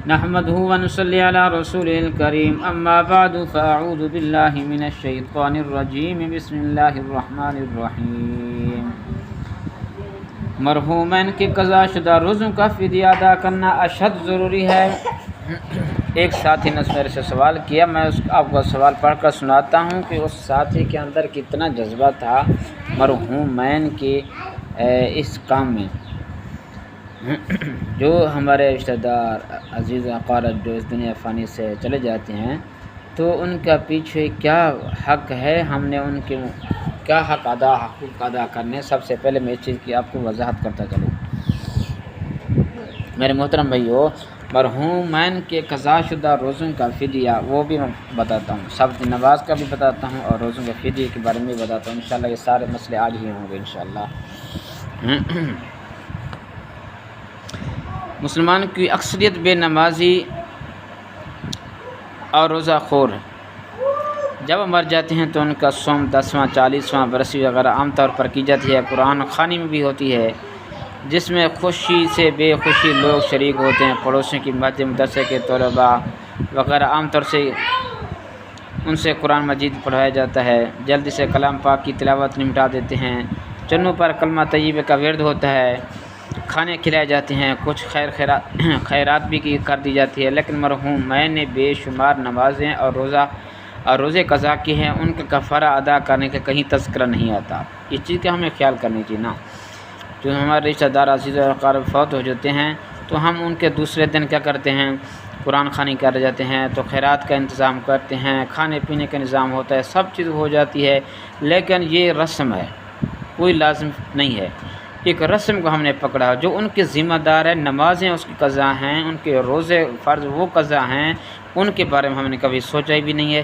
نحمده ونصلي على رسوله الكريم اما بعد فاعوذ بالله من الشيطان الرجيم بسم الله الرحمن الرحیم۔ مرحومین کے قضا شدہ روزوں کا فدیہ ادا کرنا اشد ضروری ہے۔ ایک ساتھی نے میرے سے سوال کیا، میں آپ کو سوال پڑھ کر سناتا ہوں کہ اس ساتھی کے اندر کتنا جذبہ تھا مرحومین کے اس کام میں۔ جو ہمارے رشتہ دار عزیز اقارب جو اس دنیا فانی سے چلے جاتے ہیں تو ان کا پیچھے کیا حق ہے، ہم نے ان کے کیا حقوق ادا کرنے، سب سے پہلے میں اس چیز کی آپ کو وضاحت کرتا چلوں۔ میرے محترم بھائیو، مرحومین کے قضا شدہ روزوں کا فدیہ وہ بھی میں بتاتا ہوں، سب نماز کا بھی بتاتا ہوں اور روزوں کے فدیے کے بارے میں بھی بتاتا ہوں۔ انشاءاللہ یہ سارے مسئلے آج ہی ہوں گے انشاءاللہ۔ مسلمان کی اکثریت بے نمازی اور روزہ خور ہے۔ جب مر جاتے ہیں تو ان کا صوم 10واں 40واں برسی وغیرہ عام طور پر کی جاتی ہے۔ قرآن خوانی میں بھی ہوتی ہے جس میں خوشی سے بے خوشی لوگ شریک ہوتے ہیں۔ پڑوسیوں کی مسجد مدرسے کے طلباء وغیرہ عام طور سے ان سے قرآن مجید پڑھایا جاتا ہے۔ جلدی سے کلام پاک کی تلاوت نمٹا دیتے ہیں۔ چنوں پر کلمہ طیبہ کا ورد ہوتا ہے، کھانے کھلائے جاتے ہیں، کچھ خیرات بھی کر دی جاتی ہے۔ لیکن مرحومین نے بے شمار نمازیں اور روزے قضا کی ہیں، ان کا کفارہ ادا کرنے کا کہیں تذکرہ نہیں آتا۔ اس چیز کا ہمیں خیال کرنی چاہیے نا۔ جو ہمارے رشتہ دار عزیز و اقارب فوت ہو جاتے ہیں تو ہم ان کے دوسرے دن کیا کرتے ہیں، قرآن خوانی کر جاتے ہیں، تو خیرات کا انتظام کرتے ہیں، کھانے پینے کا نظام ہوتا ہے، سب چیز ہو جاتی ہے۔ لیکن یہ رسم ہے، کوئی لازم نہیں ہے۔ ایک رسم کو ہم نے پکڑا، جو ان کے ذمہ دار ہے، نمازیں اس کی قضا ہیں، ان کے روزے فرض وہ قضا ہیں، ان کے بارے میں ہم نے کبھی سوچا ہی بھی نہیں ہے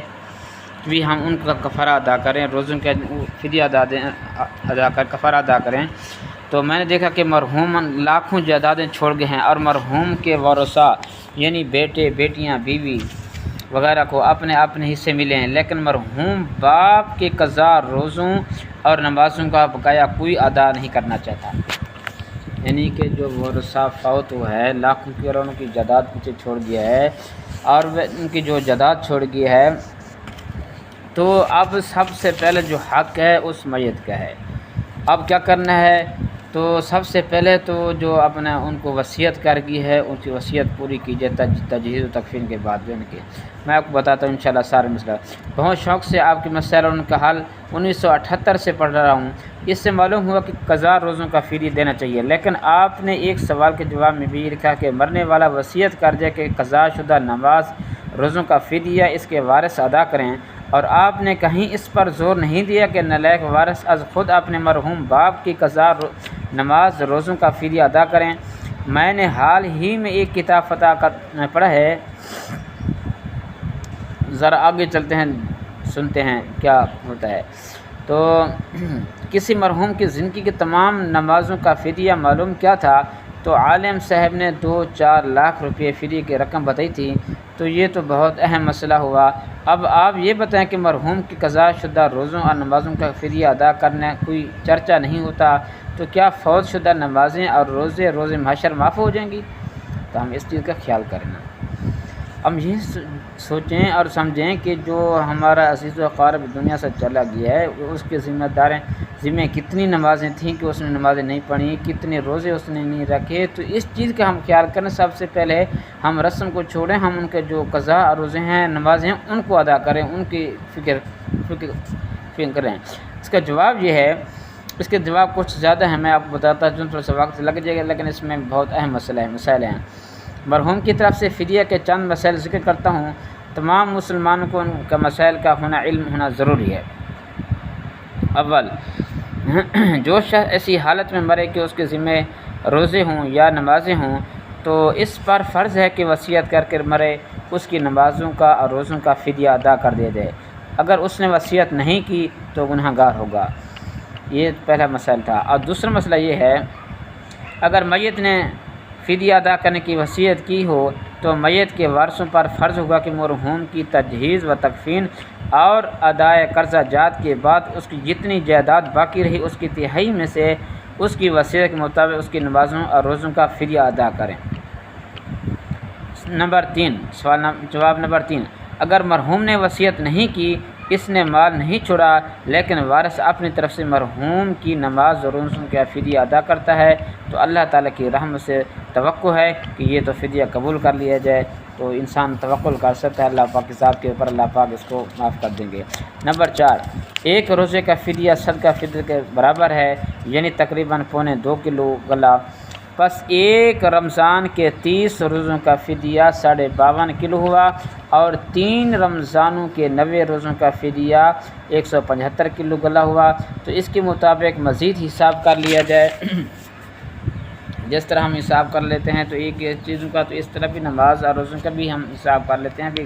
بھی ہم ان کا کفارہ ادا کریں، روزوں کا فدیہ ادا کر کفارہ ادا کریں۔ تو میں نے دیکھا کہ مرحوم لاکھوں جائیدادیں چھوڑ گئے ہیں اور مرحوم کے ورثاء یعنی بیٹے بیٹیاں بیوی وغیرہ کو اپنے حصے ملے ہیں، لیکن مرحوم باپ کے قضا روزوں اور نمازوں کا بقایا کوئی ادا نہیں کرنا چاہتا۔ یعنی کہ جو ورثاء فوت ہوا ہے، لاکھوں کی اور ان کی جائیداد پیچھے چھوڑ گیا ہے، اور ان کی جو جائیداد چھوڑ گئی ہے، تو اب سب سے پہلے جو حق ہے اس میت کا ہے۔ اب کیا کرنا ہے، تو سب سے پہلے تو جو اپنا ان کو وصیت کر گئی ہے، ان کی وصیت پوری کی جائے تجہیز و تکفین کے بعد بھی ان کے۔ میں آپ کو بتاتا ہوں انشاءاللہ سارے مسئلہ۔ بہت شوق سے آپ کے مسائل اور ان کا حل 1978 سے پڑھ رہا ہوں۔ اس سے معلوم ہوا کہ قضا روزوں کا فدیہ دینا چاہیے، لیکن آپ نے ایک سوال کے جواب میں بھی لکھا کہ مرنے والا وصیت کر جائے کہ قضا شدہ نماز روزوں کا فدیہ اس کے وارث ادا کریں، اور آپ نے کہیں اس پر زور نہیں دیا کہ نالائق وارث از خود اپنے مرحوم باپ کی قضا نماز روزوں کا فدیہ ادا کریں۔ میں نے حال ہی میں ایک کتاب فتح میں پڑھا ہے، ذرا آگے چلتے ہیں سنتے ہیں کیا ہوتا ہے۔ تو کسی مرحوم کی زندگی کی تمام نمازوں کا فدیہ معلوم کیا تھا، تو عالم صاحب نے 2-4 لاکھ روپے فدیے کی رقم بتائی تھی۔ تو یہ تو بہت اہم مسئلہ ہوا۔ اب آپ یہ بتائیں کہ مرحوم کی قضا شدہ روزوں اور نمازوں کا فدیہ ادا کرنا کوئی چرچا نہیں ہوتا، تو کیا فوت شدہ نمازیں اور روزے محشر معاف ہو جائیں گی؟ تو ہم اس چیز کا خیال کریں۔ ہم یہ سوچیں اور سمجھیں کہ جو ہمارا عزیز و اقارب دنیا سے چلا گیا ہے، اس کے ذمہ کتنی نمازیں تھیں کہ اس نے نمازیں نہیں پڑھیں، کتنے روزے اس نے نہیں رکھے۔ تو اس چیز کا ہم خیال کریں۔ سب سے پہلے ہم رسم کو چھوڑیں، ہم ان کے جو قضا اور روزے ہیں، نمازیں ہیں، ان کو ادا کریں، ان کی فکر کریں۔ اس کا جواب یہ ہے، اس کے جواب کچھ زیادہ ہے، میں آپ کو بتاتا ہوں، تھوڑا سا وقت لگ جائے گا، لیکن اس میں بہت اہم مسائل ہیں۔ مرحوم کی طرف سے فدیہ کے چند مسائل ذکر کرتا ہوں۔ تمام مسلمانوں کو ان کا مسائل کا علم ہونا ضروری ہے۔ اول، جو شخص ایسی حالت میں مرے کہ اس کے ذمہ روزے ہوں یا نمازیں ہوں، تو اس پر فرض ہے کہ وصیت کر کے مرے، اس کی نمازوں کا اور روزوں کا فدیہ ادا کر دے دے۔ اگر اس نے وصیت نہیں کی تو گناہ گار ہوگا۔ یہ پہلا مسئلہ تھا۔ اور دوسرا مسئلہ یہ ہے، اگر میت نے فدیہ ادا کرنے کی وصیت کی ہو تو میت کے وارثوں پر فرض ہوگا کہ مرحوم کی تجہیز و تکفین اور ادائے قرضہ جات کے بعد اس کی جتنی جائیداد باقی رہی اس کی تہائی میں سے اس کی وصیت کے مطابق اس کی نمازوں اور روزوں کا فدیہ ادا کریں۔ جواب نمبر 3، اگر مرحوم نے وصیت نہیں کی، اس نے مال نہیں چھوڑا، لیکن وارث اپنی طرف سے مرحوم کی نماز اور روزوں کا فدیہ ادا کرتا ہے، تو اللہ تعالیٰ کی رحمت سے توقع ہے کہ یہ تو فدیہ قبول کر لیا جائے، تو انسان توکل کر سکتا ہے اللہ پاک کی ذات کے اوپر، اللہ پاک اس کو معاف کر دیں گے۔ نمبر 4، ایک روزے کا فدیہ صدقہ فطر کے برابر ہے، یعنی تقریباً 2.25 کلو غلہ، پس ایک رمضان کے 30 روزوں کا فدیہ 52.5 کلو ہوا، اور 3 رمضانوں کے 90 روزوں کا فدیہ 175 کلو غلہ ہوا۔ تو اس کے مطابق مزید حساب کر لیا جائے، جس طرح ہم حساب کر لیتے ہیں تو ایک چیزوں کا، تو اس طرح بھی نماز اور روزوں کا بھی ہم حساب کر لیتے ہیں، بھی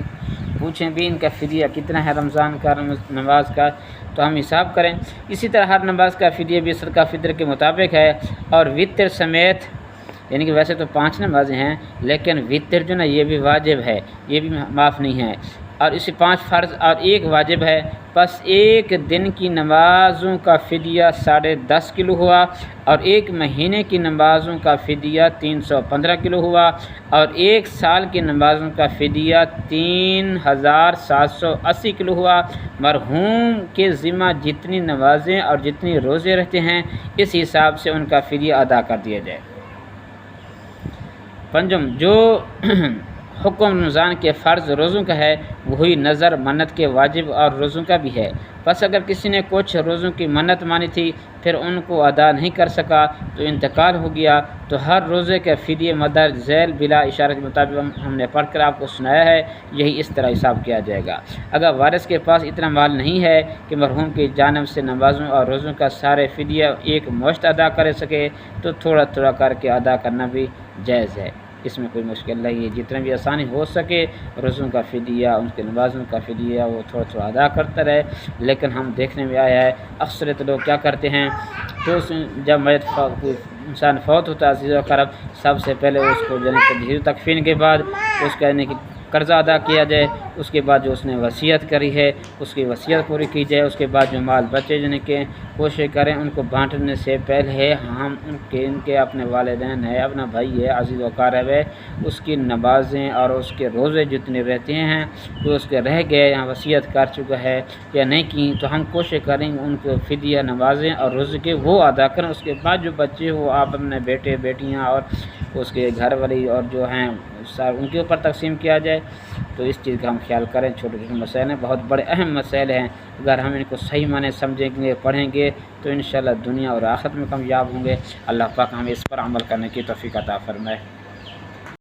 پوچھیں بھی ان کا فدیہ کتنا ہے رمضان کا نماز کا، تو ہم حساب کریں۔ اسی طرح ہر نماز کا فدیہ بھی صدقہ فطر کے مطابق ہے، اور وتر سمیت، یعنی کہ ویسے تو 5 نمازیں ہیں، لیکن وتر جو نا یہ بھی واجب ہے، یہ بھی معاف نہیں ہے، اور اسی 5 فرض اور 1 واجب ہے، پس ایک دن کی نمازوں کا فدیہ 10.5 کلو ہوا، اور 1 مہینے کی نمازوں کا فدیہ 315 کلو ہوا، اور 1 سال کی نمازوں کا فدیہ 3780 کلو ہوا۔ مرحوم کے ذمہ جتنی نمازیں اور جتنی روزے رہتے ہیں، اس حساب سے ان کا فدیہ ادا کر دیا جائے۔ 5، جو حکم رمضان کے فرض روزوں کا ہے، وہی نظر منت کے واجب اور روزوں کا بھی ہے۔ پس اگر کسی نے کچھ روزوں کی منت مانی تھی، پھر ان کو ادا نہیں کر سکا تو انتقال ہو گیا، تو ہر روزے کا فدیہ مدر ذیل بلا اشارہ کے مطابق ہم نے پڑھ کر آپ کو سنایا ہے، یہی اس طرح حساب کیا جائے گا۔ اگر وارث کے پاس اتنا مال نہیں ہے کہ مرحوم کی جانب سے نمازوں اور روزوں کا سارے فدیہ ایک مشت ادا کر سکے، تو تھوڑا تھوڑا کر کے ادا کرنا بھی جائز ہے، اس میں کوئی مشکل نہیں ہے، جتنا بھی آسانی ہو سکے روزوں کا فدیہ، ان کے نمازوں کا فدیہ وہ تھوڑا تھوڑا ادا کرتا رہے۔ لیکن ہم دیکھنے میں آیا ہے اکثریت لوگ کیا کرتے ہیں، تو جب انسان فوت ہوتا ہے عزیز و اقرب، سب سے پہلے اس کو یعنی تجہیز تکفین کے بعد اس کا یعنی کہ قرضہ ادا کیا جائے، اس کے بعد جو اس نے وصیت کری ہے اس کی وصیت پوری کی جائے، اس کے بعد جو مال بچے یعنی کہ کوشش کریں ان کو بانٹنے سے پہلے ہم ان کے اپنے والدین ہے، اپنا بھائی ہے، عزیز و اقارب ہے، اس کی نمازیں اور اس کے روزے جتنے رہتے ہیں تو اس کے رہ گئے یا وصیت کر چکا ہے یا نہیں کی، تو ہم کوشش کریں ان کو فدیہ نمازیں اور روزے کے وہ ادا کریں، اس کے بعد جو بچے ہو آپ اپنے بیٹے بیٹیاں اور اس کے گھر والی اور جو ہیں ان کے اوپر تقسیم کیا جائے۔ تو اس چیز کا ہم خیال کریں، چھوٹے چھوٹے مسائل ہیں، بہت بڑے اہم مسائل ہیں، اگر ہم ان کو صحیح معنی سمجھیں گے پڑھیں گے تو انشاءاللہ دنیا اور آخرت میں کامیاب ہوں گے۔ اللہ پاک ہمیں اس پر عمل کرنے کی توفیق عطا فرمائے۔